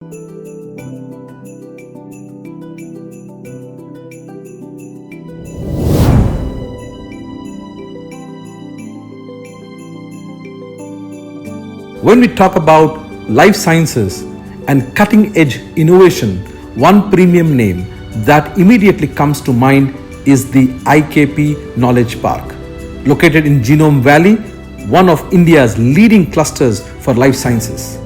When we talk about life sciences and cutting edge innovation, one premium name that immediately comes to mind is the IKP Knowledge Park. Located in Genome Valley, one of India's leading clusters for life sciences.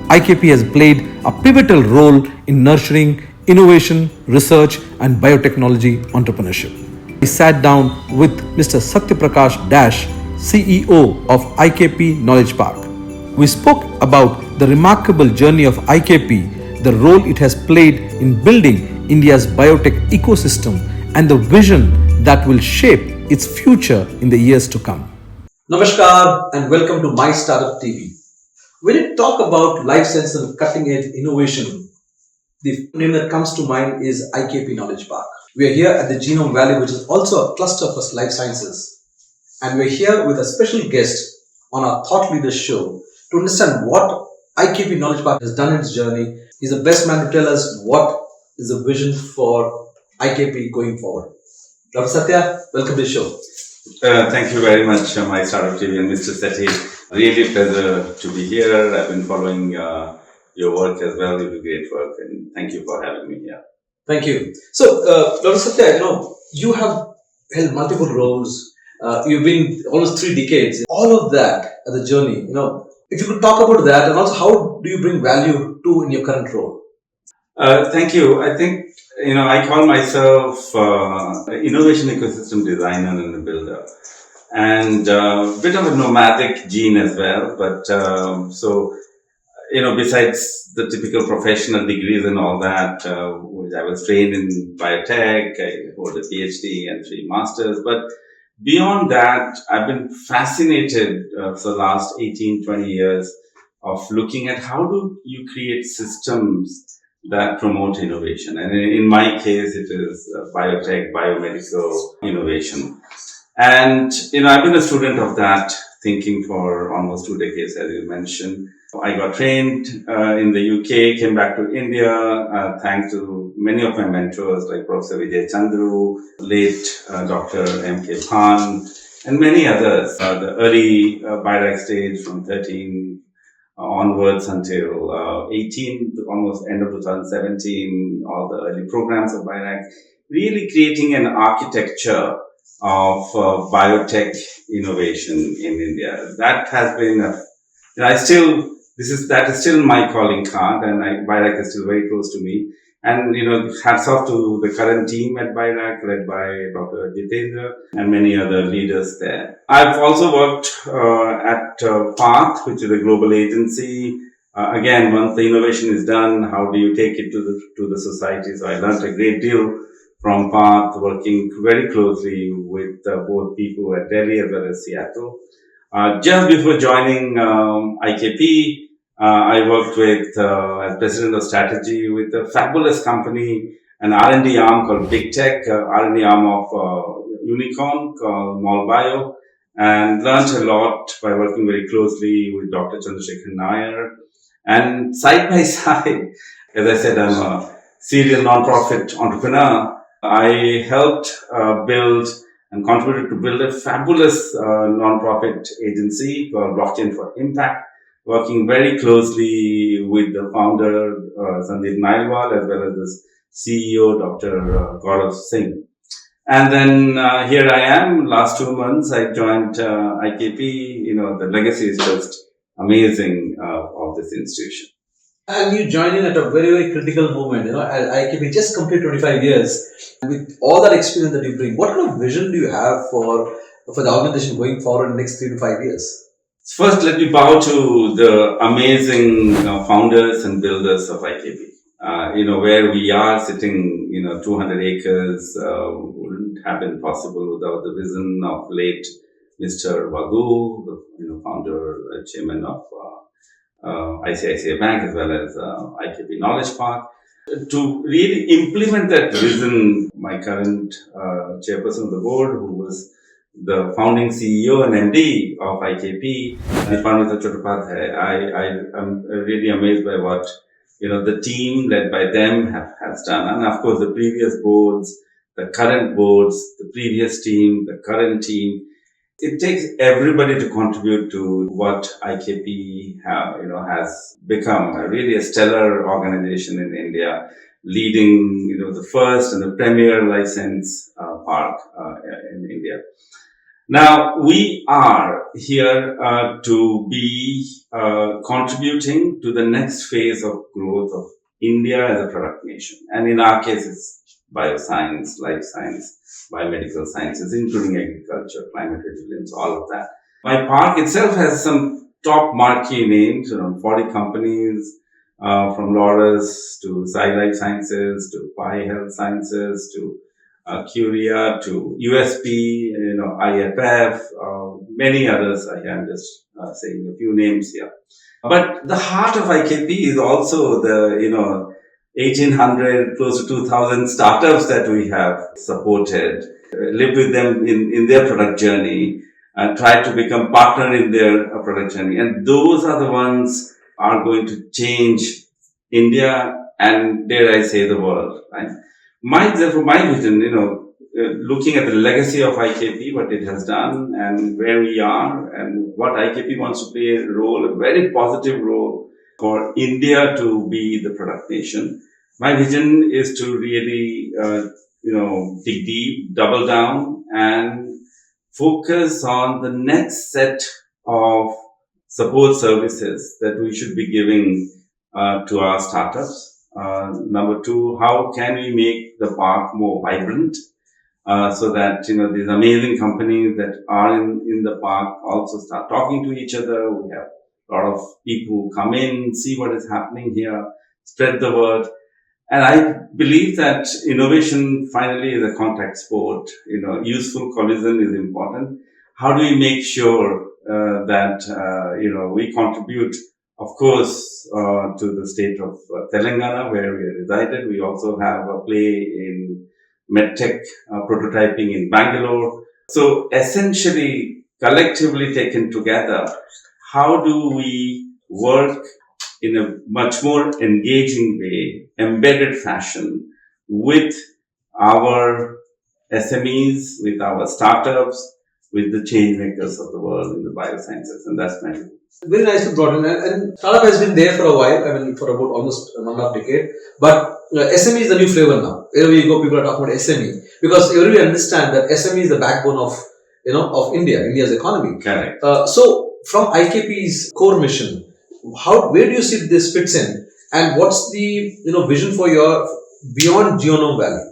IKP has played a pivotal role in nurturing innovation, research, and biotechnology entrepreneurship. We sat down with Mr. Satya Prakash Dash, CEO of IKP Knowledge Park. We spoke about the remarkable journey of IKP, the role it has played in building India's biotech ecosystem, and the vision that will shape its future in the years to come. Namaskar and welcome to MyStartup TV. When you talk about life science and cutting edge innovation, the name that comes to mind is IKP Knowledge Park. We are here at the Genome Valley, which is also a cluster for life sciences. And we're here with a special guest on our Thought Leaders show to understand what IKP Knowledge Park has done in its journey. He's the best man to tell us what is the vision for IKP going forward. Dr. Satya, welcome to the show. Thank you very much, MyStartup TV and Mr. Sethi. Really pleasure to be here. I've been following your work as well. You do great work, and thank you for having me here. Thank you. So, Dr. Satya, you have held multiple roles. You've been almost 3 decades. All of that as a journey, if you could talk about that, and also how do you bring value to in your current role? Thank you. I think, I call myself innovation ecosystem designer and a builder, and a bit of a nomadic gene as well. But besides the typical professional degrees and all that, which I was trained in biotech, I hold a PhD and 3 masters. But beyond that, I've been fascinated for the last 18, 20 years of looking at how do you create systems that promote innovation. And in my case, it is biotech, biomedical innovation. And, I've been a student of that thinking for almost 2 decades, as you mentioned. I got trained in the UK, came back to India, thanks to many of my mentors like Professor Vijay Chandru, late Dr. M.K. Pan, and many others. The early biotech stage from 13 onwards until 18, almost end of 2017, all the early programs of biotech, really creating an architecture of biotech innovation in India. That has been that is still my calling card, and biotech is still very close to me. And, hats off to the current team at biotech, led by Dr. Jitendra and many other leaders there. I've also worked at Path, which is a global agency. Again, once the innovation is done, how do you take it to the society? So I learned a great deal from Path, working very closely with both people at Delhi as well as Seattle. Just before joining IKP, I worked with, as president of strategy, with a fabulous company, an R&D arm called Biotech, R&D arm of unicorn called MallBio, and learned a lot by working very closely with Dr. Chandrasekhar Nair. And side by side, as I said, I'm a serial non-profit entrepreneur. I helped build and contributed to build a fabulous non-profit agency called Blockchain for Impact, working very closely with the founder, Sandeep Nailwal, as well as the CEO, Dr. Gaurav Singh. And then here I am. Last 2 months, I joined IKP. The legacy is just amazing of this institution. And you joined in at a very, very critical moment. IKP just completed 25 years. And with all that experience that you bring, what kind of vision do you have for the organization going forward in the next 3 to 5 years? First, let me bow to the amazing founders and builders of IKP. Where we are sitting, 200 acres wouldn't have been possible without the vision of late Mr. Vagu, the founder, chairman of ICICI Bank, as well as IKP Knowledge Park. To really implement that vision, my current chairperson of the board, who was the founding CEO and MD of IKP, Nipamita Chattopadhyay, I am really amazed by what the team led by them has done. And of course, the previous boards, the current boards, the previous team, the current team. It takes everybody to contribute to what IKP has become really a stellar organization in India, leading the first and the premier license park in India. Now we are here to be contributing to the next phase of growth of India as a product nation, and in our case, it's bioscience, life science, biomedical sciences, including agriculture, climate resilience, all of that. My park itself has some top marquee names, 40 companies, from Laurus to Sci Life Sciences to Pi Health Sciences to Curia to USP, IFF, many others. I am just saying a few names here. But the heart of IKP is also the, 1800, close to 2000 startups that we have supported, lived with them in their product journey, tried to become partner in their product journey. And those are the ones are going to change India and, dare I say, the world, right? My vision, looking at the legacy of IKP, what it has done and where we are and what IKP wants to play a very positive role for India to be the product nation. My vision is to really, dig deep, double down and focus on the next set of support services that we should be giving to our startups. Number two, how can we make the park more vibrant so that these amazing companies that are in the park also start talking to each other. We have a lot of people who come in, see what is happening here, spread the word. And I believe that innovation finally is a contact sport. Useful collision is important. How do we make sure that we contribute, of course, to the state of Telangana, where we resided. We also have a play in medtech prototyping in Bangalore. So essentially, collectively taken together, how do we work in a much more engaging way, embedded fashion with our SMEs, with our startups, with the change makers of the world in the biosciences? And that's my view. Very nicely brought in. And startup has been there for a while, for about almost 1.5 decade. But SME is the new flavor now. Wherever you go, people are talking about SME. Because everybody understand that SME is the backbone of, of India's economy. Correct. So from IKP's core mission, where do you see this fits in? And what's the, vision for your beyond Genome Valley?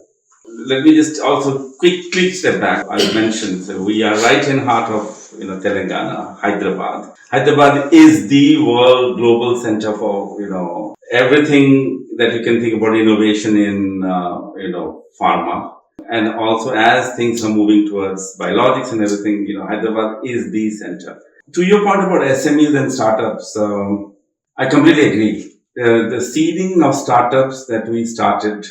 Let me just also quickly step back. I mentioned, so we are right in heart of Telangana, Hyderabad. Hyderabad is the world global center for everything that you can think about innovation in pharma. And also as things are moving towards biologics and everything, Hyderabad is the center. To your point about SMEs and startups, I completely agree. The seeding of startups that we started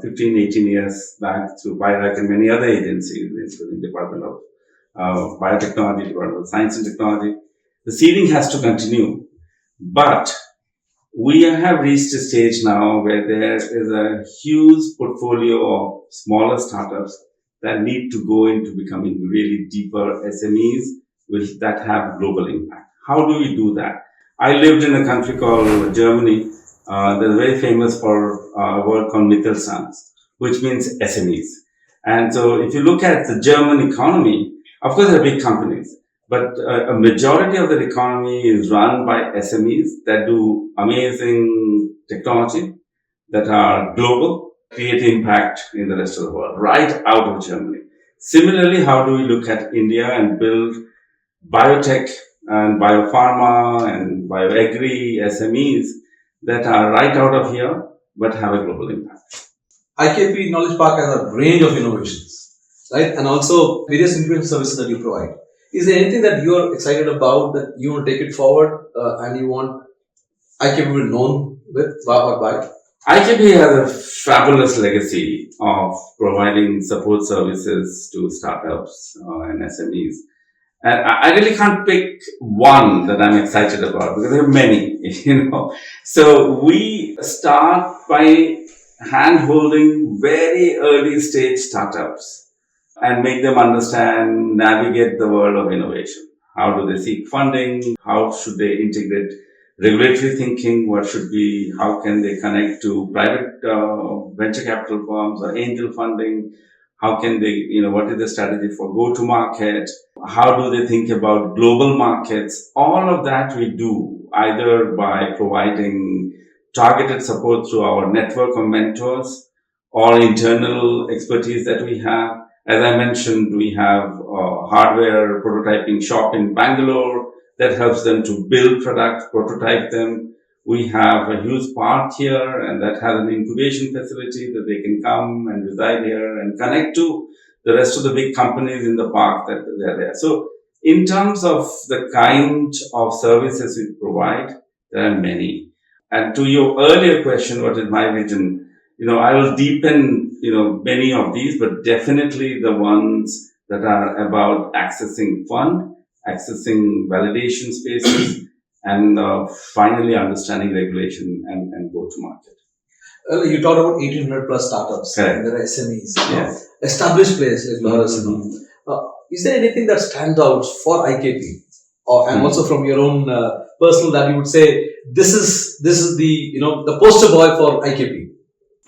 15, 18 years back through Biotech and many other agencies, including Department of Biotechnology, Department of Science and Technology, the seeding has to continue. But we have reached a stage now where there is a huge portfolio of smaller startups that need to go into becoming really deeper SMEs that have global impact. How do we do that? I lived in a country called Germany. They're very famous for a word called Mittelstand, which means SMEs. And so if you look at the German economy, of course they're big companies, but a majority of their economy is run by SMEs that do amazing technology, that are global, create impact in the rest of the world, right out of Germany. Similarly, how do we look at India and build biotech and biopharma and bioagri SMEs that are right out of here but have a global impact? IKP Knowledge Park has a range of innovations, right? And also various incubation services that you provide. Is there anything that you are excited about that you want to take it forward and you want IKP to be known with or by? IKP has a fabulous legacy of providing support services to startups and SMEs. And I really can't pick one that I'm excited about because there are many, So we start by hand-holding very early stage startups and make them understand, navigate the world of innovation. How do they seek funding? How should they integrate regulatory thinking? What should be, how can they connect to private venture capital firms or angel funding? How can they, what is the strategy for go to market? How do they think about global markets? All of that we do either by providing targeted support through our network of mentors or internal expertise that we have. As I mentioned, we have a hardware prototyping shop in Bangalore that helps them to build products, prototype them. We have a huge park here and that has an incubation facility that they can come and reside here and connect to the rest of the big companies in the park that they're there. So in terms of the kind of services we provide, there are many. And to your earlier question, what is my vision? I will deepen, many of these, but definitely the ones that are about accessing fund, accessing validation spaces, and finally understanding regulation and go to market. You talked about 1800 plus startups. Correct. And there are SMEs, Yes. Established players like Laurus. Is there anything that stands out for IKP, and also from your own personal, that you would say this is the the poster boy for IKP?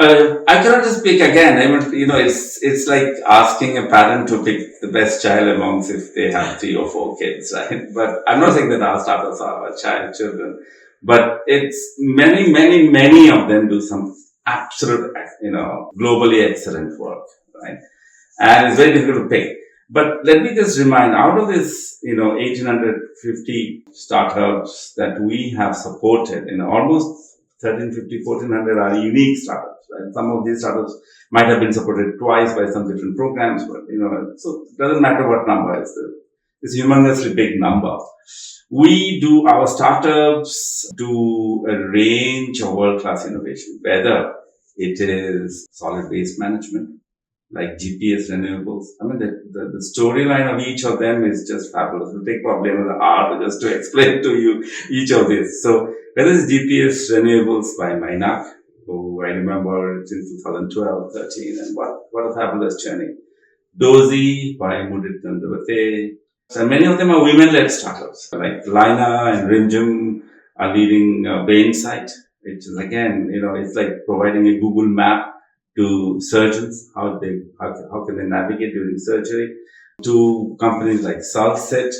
I cannot just pick again. I would, it's like asking a parent to pick the best child amongst if they have 3 or 4 kids, right? But I'm not saying that our startups are our children, but it's many of them do some absolute, globally excellent work, right? And it's very difficult to pick. But let me just remind, out of this, 1850 startups that we have supported, almost 1350, 1400 are unique startups. Right? Some of these startups might have been supported twice by some different programs, but so it doesn't matter what number it's a humongously big number. Our startups do a range of world-class innovation, whether it is solid waste management, like GPS renewables. I mean, the storyline of each of them is just fabulous. We'll take probably another hour just to explain to you each of these. So whether it's GPS renewables by Mainak, who I remember it's in 2012, 13, and what a fabulous journey. Dozy by Mudit Nandavate. And many of them are women-led startups, like Lina and Rimjim are leading Bainsight, which is again, it's like providing a Google map to surgeons, how can they navigate during surgery, to companies like Salset,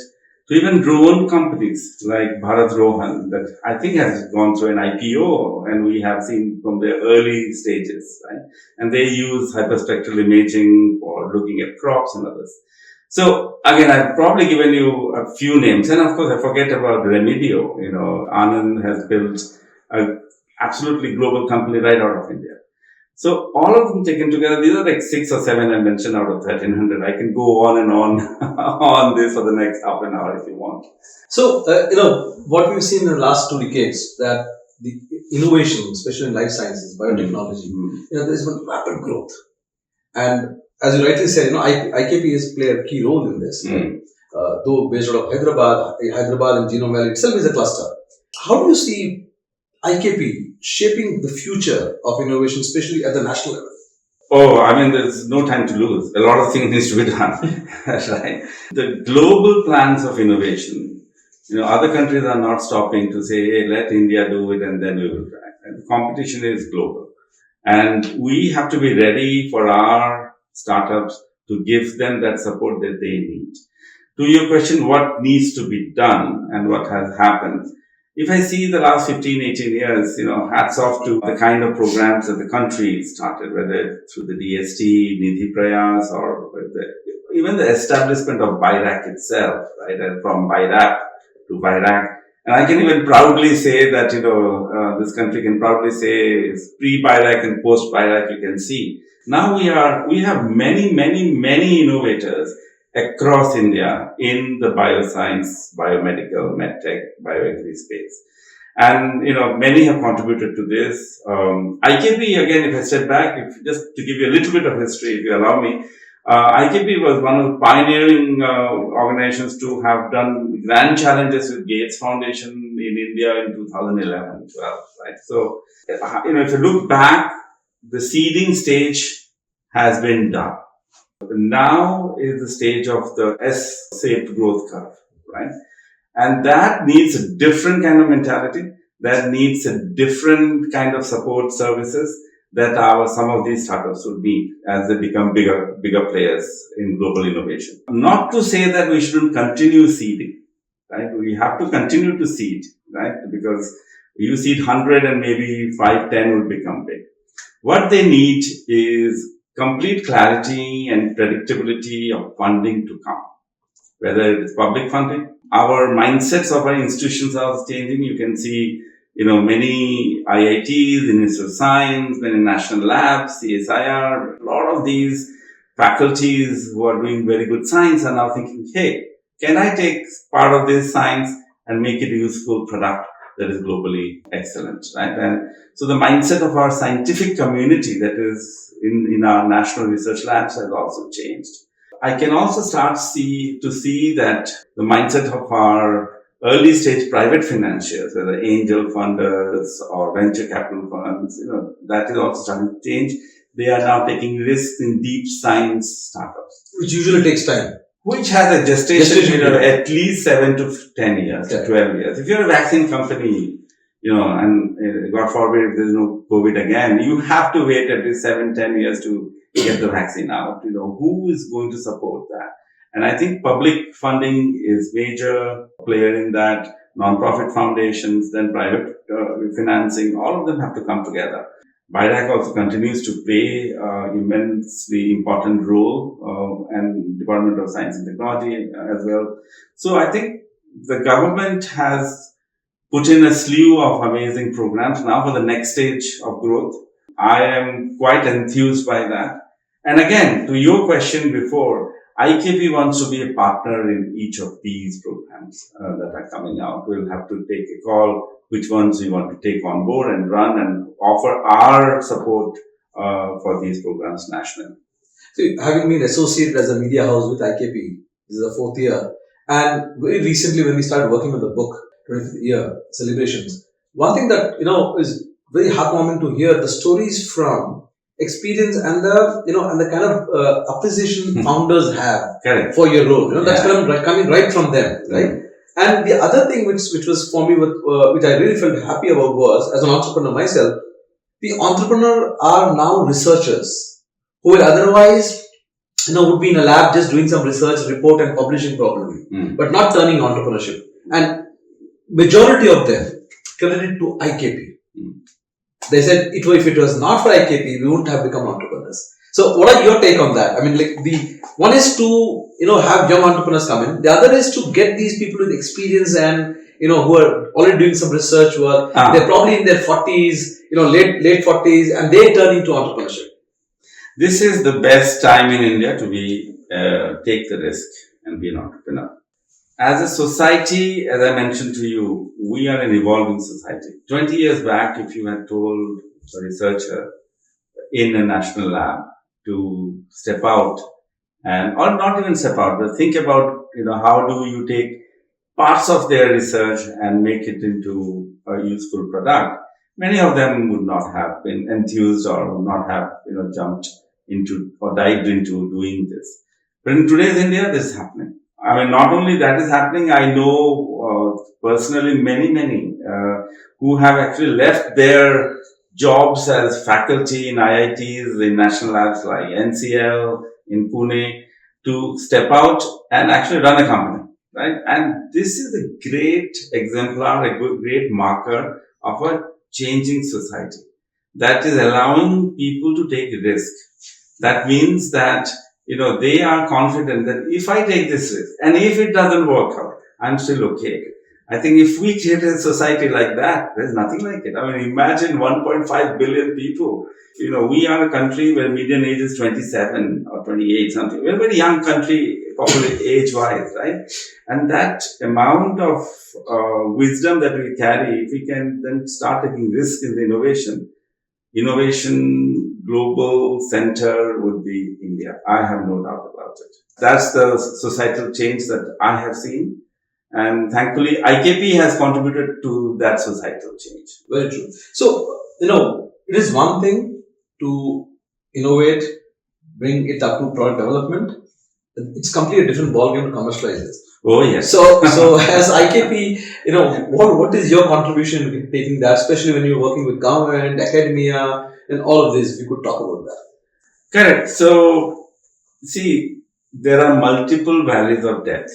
to even drone companies like Bharat Rohan that I think has gone through an IPO and we have seen from the early stages, right? And they use hyperspectral imaging for looking at crops and others. So again, I've probably given you a few names, and of course I forget about Remedio. Anand has built an absolutely global company right out of India. So all of them taken together, these are like 6 or 7 I mentioned out of 1300. I can go on and on on this for the next half an hour if you want. So, what we've seen in the last 2 decades, that the innovation, especially in life sciences, biotechnology, there's been rapid growth. And as you rightly said, IKP has played a key role in this. Though based out of Hyderabad and Genome Valley itself is a cluster. How do you see IKP shaping the future of innovation, especially at the national level? Oh, I mean, there's no time to lose. A lot of things needs to be done. Right? The global plans of innovation, other countries are not stopping to say, hey, let India do it and then we will try. And the competition is global. And we have to be ready for our startups to give them that support that they need. To your question, what needs to be done and what has happened? If I see the last 15, 18 years, hats off to the kind of programs that the country started, whether through the DST, Nidhi Prayas, or even the establishment of BIRAC itself, right? And from BIRAC to BIRAC. And I can even proudly say that, this country can proudly say it's pre-BIRAC and post-BIRAC, you can see. Now we have many innovators across India in the bioscience, biomedical, medtech, bioagri space. And, many have contributed to this. IKP, again, if I step back, just to give you a little bit of history, if you allow me, IKP was one of the pioneering organizations to have done grand challenges with Gates Foundation in India in 2011-12, right? So, if you look back, the seeding stage has been done. Now is the stage of the S-shaped growth curve, right? And that needs a different kind of mentality. That needs a different kind of support services that some of these startups would need as they become bigger players in global innovation. Not to say that we shouldn't continue seeding, right? We have to continue to seed, right? Because you seed 100 and maybe 5, 10 will become big. What they need is complete clarity and predictability of funding to come, whether it is public funding. Our mindsets of our institutions are changing. You can see, many IITs, Institute of Science, many national labs, CSIR, a lot of these faculties who are doing very good science are now thinking, hey, can I take part of this science and make it a useful product that is globally excellent, right? And so the mindset of our scientific community that is in our national research labs has also changed. I can also start to see that the mindset of our early stage private financiers, whether angel funders or venture capital funds, that is also starting to change. They are now taking risks in deep science startups. Which usually takes time. Which has a gestation period of at least 7 to 10 years, to 12 years. If you're a vaccine company, and God forbid if there's no COVID again, you have to wait at least 7, 10 years to get the vaccine out. Who is going to support that? And I think public funding is major player in that. Non-profit foundations, then private financing, all of them have to come together. Biotech also continues to play immensely important role, and Department of Science and Technology as well. So I think the government has put in a slew of amazing programs now for the next stage of growth. I am quite enthused by that. And again, to your question before, IKP wants to be a partner in each of these programs that are coming out. We'll have to take a call which ones we want to take on board and run and offer our support for these programs nationally. So, having been associated as a media house with IKP, this is the 4th year, and very recently when we started working on the book, 25th year celebrations, one thing that is very heartwarming to hear the stories from experience and the kind of appreciation founders have for your role. That's coming right from them, right? And the other thing which was for me, which I really felt happy about was, as an entrepreneur myself, the entrepreneur are now researchers who would otherwise, would be in a lab just doing some research, report and publishing probably, but not turning entrepreneurship. And majority of them credited to IKP. They said if it was not for IKP, we wouldn't have become entrepreneurs. So what are your take on that? I mean, the one is to, have young entrepreneurs come in. The other is to get these people with experience and, who are already doing some research work. They're probably in their 40s, late 40s, and they turn into entrepreneurship. This is the best time in India to take the risk and be an entrepreneur. As a society, as I mentioned to you, we are an evolving society. 20 years back, if you had told a researcher in a national lab to step out or not even step out, but think about, how do you take parts of their research and make it into a useful product? Many of them would not have been enthused or would not have, jumped into or dived into doing this. But in today's India, this is happening. I mean, not only that is happening, I know personally many who have actually left their jobs as faculty in IITs, in national labs like NCL, in Pune, to step out and actually run a company, right? And this is a great exemplar, a great marker of a changing society that is allowing people to take risk. That means that they are confident that if I take this risk and if it doesn't work out, I'm still okay. I think if we create a society like that, there's nothing like it. I mean, imagine 1.5 billion people. We are a country where median age is 27 or 28 something. We're a very young country, probably age-wise, right? And that amount of wisdom that we carry, if we can then start taking risks in the innovation, innovation global center would be India. I have no doubt about it. That's the societal change that I have seen. And thankfully, IKP has contributed to that societal change. Very true. So, it is one thing to innovate, bring it up to product development. It's completely a different ballgame to commercialize it. Oh, yes. So as IKP, what is your contribution in taking that, especially when you're working with government, academia, and all of this? If you could talk about that. Correct. So, see, there are multiple valleys of death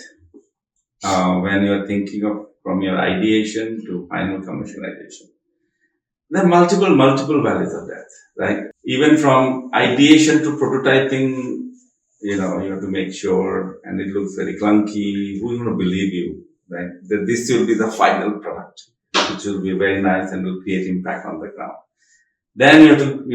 when you're thinking of from your ideation to final commercialization. There are multiple valleys of death, right? Even from ideation to prototyping, you have to make sure, and it looks very clunky. Who's going to believe you, right? That this will be the final product, which will be very nice and will create impact on the ground. Then you have to,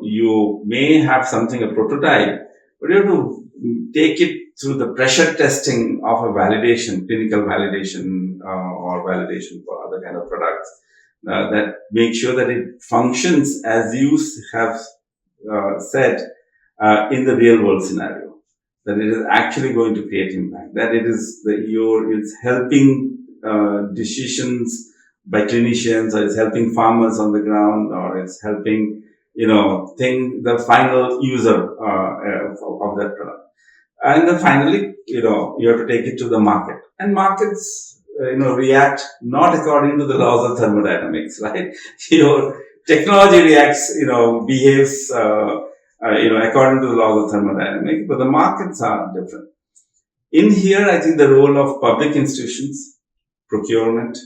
you may have something, a prototype, but you have to take it through the pressure testing of a validation, clinical validation, or validation for other kind of products, that make sure that it functions as you have said, in the real world scenario, that it is actually going to create impact, that it is it's helping decisions by clinicians, or it's helping farmers on the ground, or it's helping the final user of that product. And then finally, you have to take it to the market, and markets react not according to the laws of thermodynamics, right? Your technology reacts, behaves according to the laws of thermodynamics, but the markets are different. In here, I think the role of public institutions, procurement,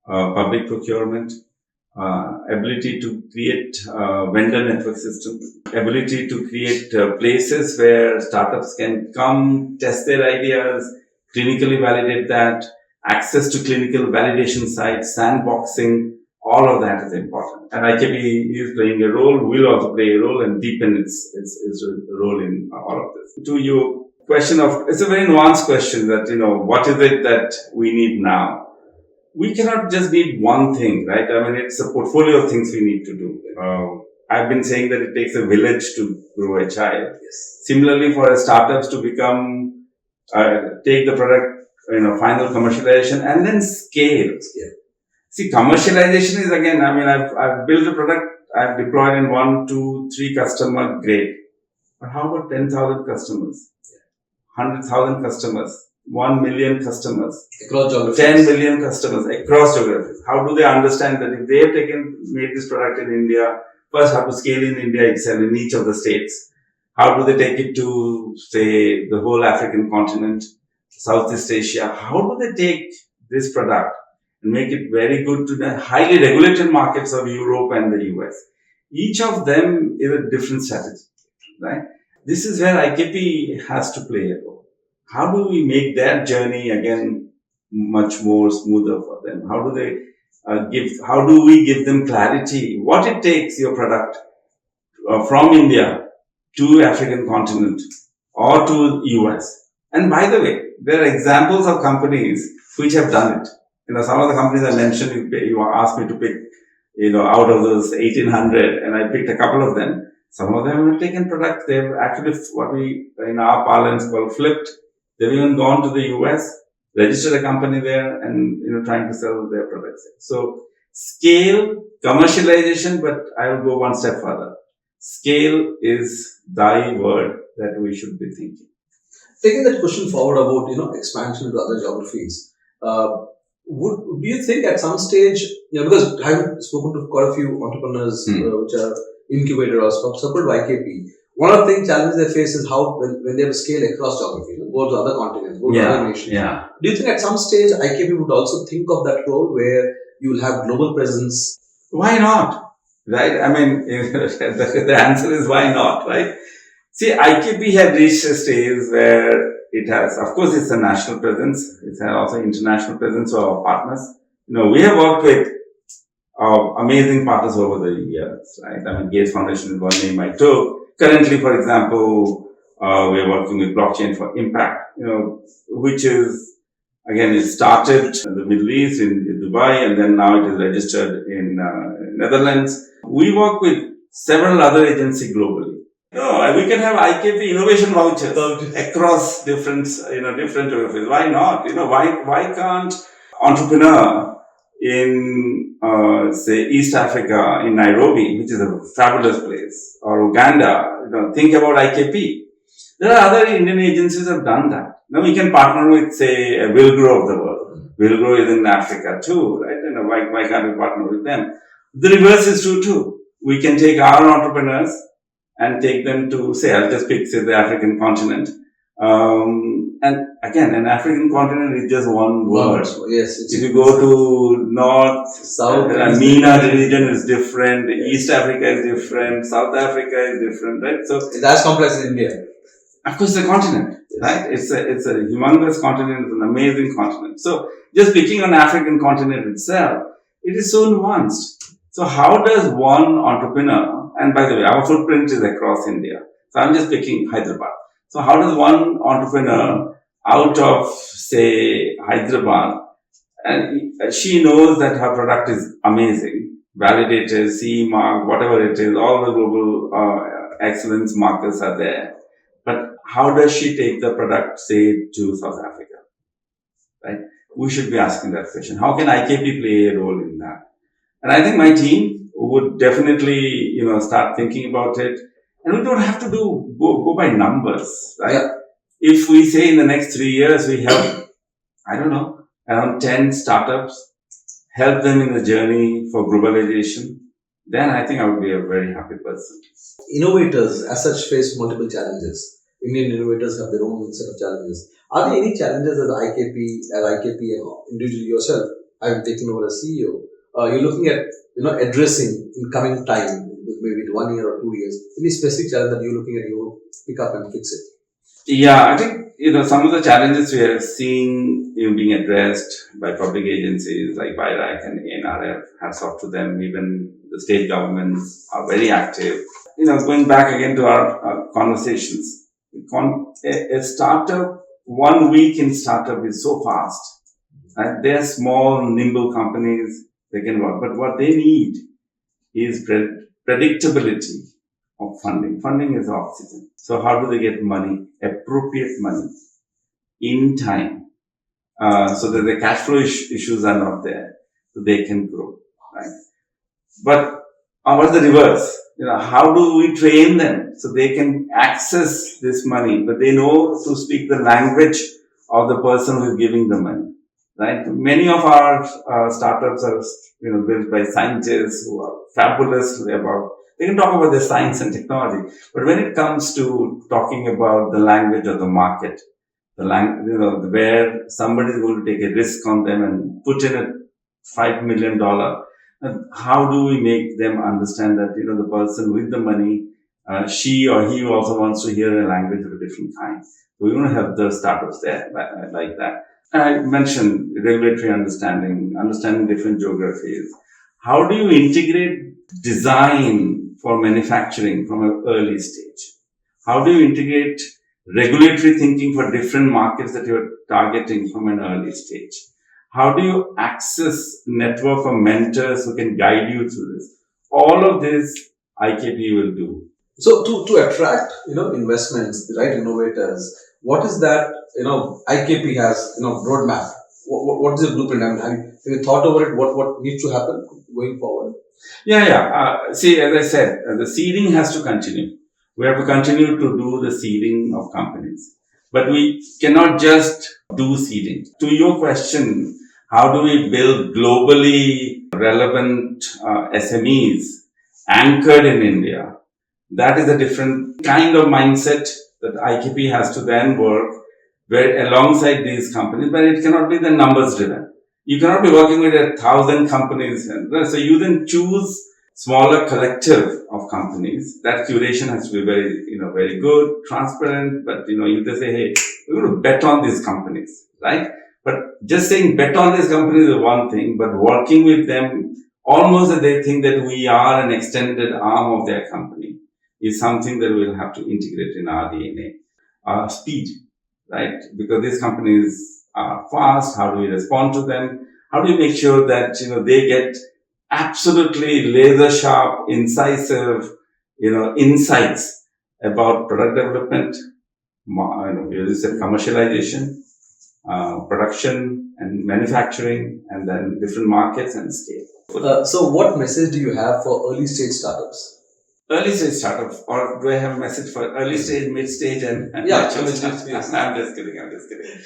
public procurement, ability to create vendor network systems, ability to create places where startups can come, test their ideas, clinically validate that, access to clinical validation sites, sandboxing, all of that is important. And IKP is playing a role, will also play a role and deepen its role in all of this. To your question it's a very nuanced question that, what is it that we need now? We cannot just need one thing, right? I mean, it's a portfolio of things we need to do. I've been saying that it takes a village to grow a child. Yes. Similarly, for startups to become, take the product, final commercialization and then scale. See, commercialization is again, I mean, I've built a product, I've deployed in 1, 2, 3 customer, great. But how about 10,000 customers? 100,000 customers? 1 million customers, across geographies. 10 million customers across geographies. How do they understand that if they have made this product in India, first how to scale in India itself, in each of the states? How do they take it to, say, the whole African continent, Southeast Asia? How do they take this product and make it very good to the highly regulated markets of Europe and the US? Each of them is a different strategy, right? This is where IKP has to play a role. How do we make their journey again much more smoother for them? How do we give them clarity? What it takes your product from India to African continent or to US? And by the way, there are examples of companies which have done it. Some of the companies I mentioned, you asked me to pick, out of those 1,800, and I picked a couple of them. Some of them have taken products. They've actually, what we in our parlance call flipped. They've even gone to the US, registered a company there, and trying to sell their products. So scale, commercialization, but I will go one step further. Scale is the word that we should be thinking. Taking that question forward about expansion to other geographies, do you think at some stage, because I've spoken to quite a few entrepreneurs which are incubators or supported by IKP. One of the challenges they face is how when they have to scale across geography, go to other continents, go to other nations. Yeah. Do you think at some stage IKP would also think of that role where you will have global presence? Why not? Right? I mean, the answer is why not, right? See, IKP has reached a stage where it has, of course, it's a national presence. It has also international presence of our partners. We have worked with amazing partners over the years, right? I mean, Gates Foundation is one name I took. Currently, for example, we are working with Blockchain for Impact, which is, again, it started in the Middle East, in Dubai, and then now it is registered in Netherlands. We work with several other agencies globally. No, we can have IKP innovation vouchers across different geographies. Why not? Why can't entrepreneur in, say, East Africa, in Nairobi, which is a fabulous place, or Uganda, think about IKP. There are other Indian agencies that have done that. Now we can partner with, say, a Wilgrow of the world. Wilgrow is in Africa too, right? Why can't we partner with them? The reverse is true too. We can take our entrepreneurs and take them to, say, I'll just pick, say, the African continent. And again, an African continent is just one word. Yes. If you go to North, South, MENA region is different, East Africa is different, South Africa is different, right? So it's as complex as India. Of course, the continent, right? It's a humongous continent, it's an amazing continent. So just picking on African continent itself, it is so nuanced. So how does one entrepreneur, and by the way, our footprint is across India. So I'm just picking Hyderabad. So how does one entrepreneur out of, say, Hyderabad, and she knows that her product is amazing, validated, CE mark, whatever it is, all the global excellence markers are there. But how does she take the product, say, to South Africa? Right? We should be asking that question. How can IKP play a role in that? And I think my team would definitely, start thinking about it. And we don't have to go by numbers, right? Yeah. If we say in the next 3 years, we have, around 10 startups, help them in the journey for globalization, then I think I would be a very happy person. Innovators as such face multiple challenges. Indian innovators have their own set of challenges. Are there any challenges as IKP and individually yourself, I've taken over as CEO, you're looking at, addressing in coming time, maybe 1 year or 2 years, any specific challenge that you're looking at, you pick up and fix it? Yeah, I think, some of the challenges we are seeing being addressed by public agencies like Biotech and NRF, hats off to them. Even the state governments are very active. Going back again to our conversations, a startup, 1 week in startup is so fast. Right? They're small, nimble companies, they can work. But what they need is predictability of funding. Funding is oxygen. So how do they get money, appropriate money, in time, so that the cash flow issues are not there, so they can grow, right? But what's the reverse? How do we train them so they can access this money, but they know to speak the language of the person who is giving the money, right? Many of our startups are, built by scientists who are fabulous about, they can talk about the science and technology, but when it comes to talking about the language of the market, where somebody is going to take a risk on them and put in a $5 million, how do we make them understand that, the person with the money, she or he also wants to hear a language of a different kind. So we want to help the startups there like that. And I mentioned regulatory understanding different geographies. How do you integrate design for manufacturing from an early stage? How do you integrate regulatory thinking for different markets that you're targeting from an early stage? How do you access network of mentors who can guide you through this? All of this IKP will do. So to attract, investments, the right innovators, what is that, IKP has, roadmap? What is the blueprint? Have you thought over it? What needs to happen going forward? Yeah. See, as I said, the seeding has to continue. We have to continue to do the seeding of companies. But we cannot just do seeding. To your question, how do we build globally relevant SMEs anchored in India? That is a different kind of mindset that IKP has to then work where alongside these companies, but it cannot be the numbers driven. You cannot be working with 1,000 companies. So you then choose smaller collective of companies. That curation has to be very good, transparent, but, you just say, hey, we're going to bet on these companies, right? But just saying bet on these companies is one thing, but working with them almost that they think that we are an extended arm of their company is something that we'll have to integrate in our DNA. Speed, right? Because these companies are fast. How do we respond to them? How do you make sure that, they get absolutely laser sharp, incisive insights about product development, you said commercialization, production and manufacturing, and then different markets and scale. So what message do you have for early stage startups? Early stage startup, or do I have a message for early stage, mid stage, and mature stage? I'm just kidding.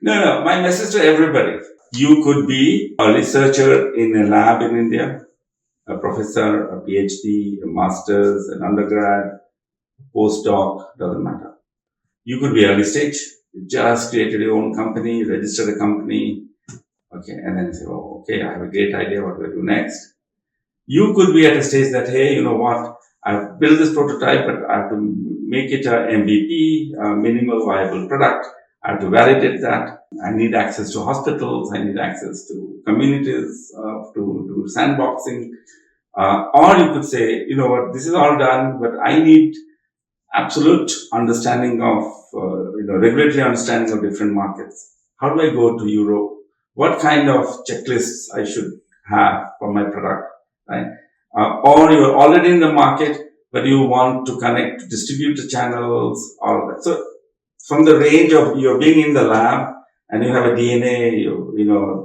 No. My message to everybody: you could be a researcher in a lab in India, a professor, a PhD, a master's, an undergrad, postdoc, doesn't matter. You could be early stage. You just created your own company, registered a company, okay, and then say, oh, okay, I have a great idea. What do I do next? You could be at a stage that, hey, you know what? I've built this prototype, but I have to make it a MVP, a minimal viable product. I have to validate that. I need access to hospitals. I need access to communities, to do sandboxing. Or you could say, you know what, this is all done, but I need absolute understanding of, regulatory understanding of different markets. How do I go to Europe? What kind of checklists I should have for my product, right? Or you're already in the market, but you want to connect to distributor channels, all of that. So from the range of you're being in the lab and you have a DNA,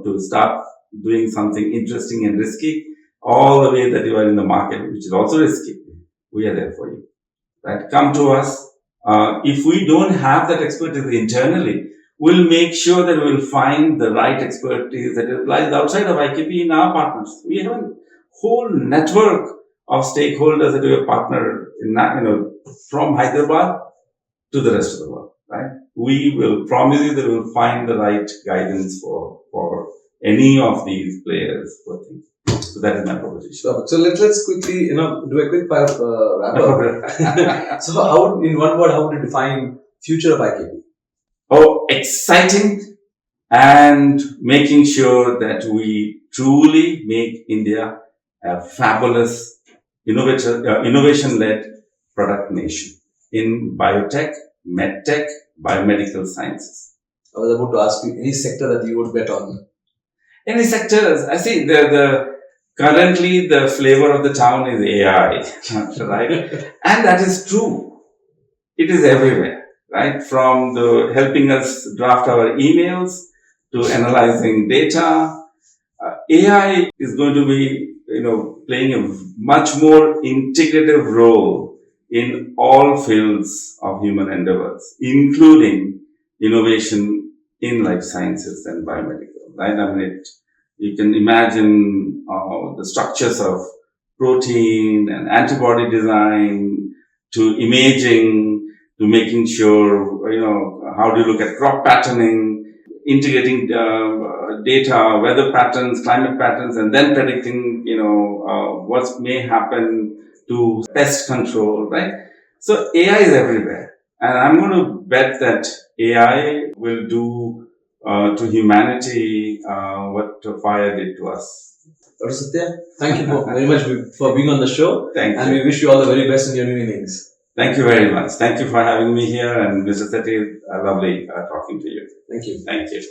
to start doing something interesting and risky, all the way that you are in the market, which is also risky. We are there for you, right? Come to us. If we don't have that expertise internally, we'll make sure that we'll find the right expertise that lies outside of IKP in our partners. We have a whole network of stakeholders that we have partnered in that, from Hyderabad to the rest of the world, right? We will promise you that we'll find the right guidance for any of these players. So that is my proposition. So let's quickly, do a quick wrap up. So in one word, how would you define future of IKP? Oh, exciting, and making sure that we truly make India a fabulous innovation-led product nation in biotech, medtech, biomedical sciences. I was about to ask you any sector that you would bet on. Any sectors? I see currently the flavor of the town is AI, right? And that is true. It is everywhere, right? From helping us draft our emails to analyzing data. AI is going to be, playing a much more integrative role in all fields of human endeavors, including innovation in life sciences and biomedical, right? I mean, you can imagine the structures of protein and antibody design to imaging to making sure, how do you look at crop patterning, integrating data, weather patterns, climate patterns, and then predicting, what may happen to pest control, right? So AI is everywhere. And I'm going to bet that AI will do to humanity what fire did to us. Dr. Satya, thank you very much for being on the show. Thank you. And we wish you all the very best in your new innings. Thank you very much. Thank you for having me here. And Mr. Satya, lovely talking to you. Thank you. Thank you.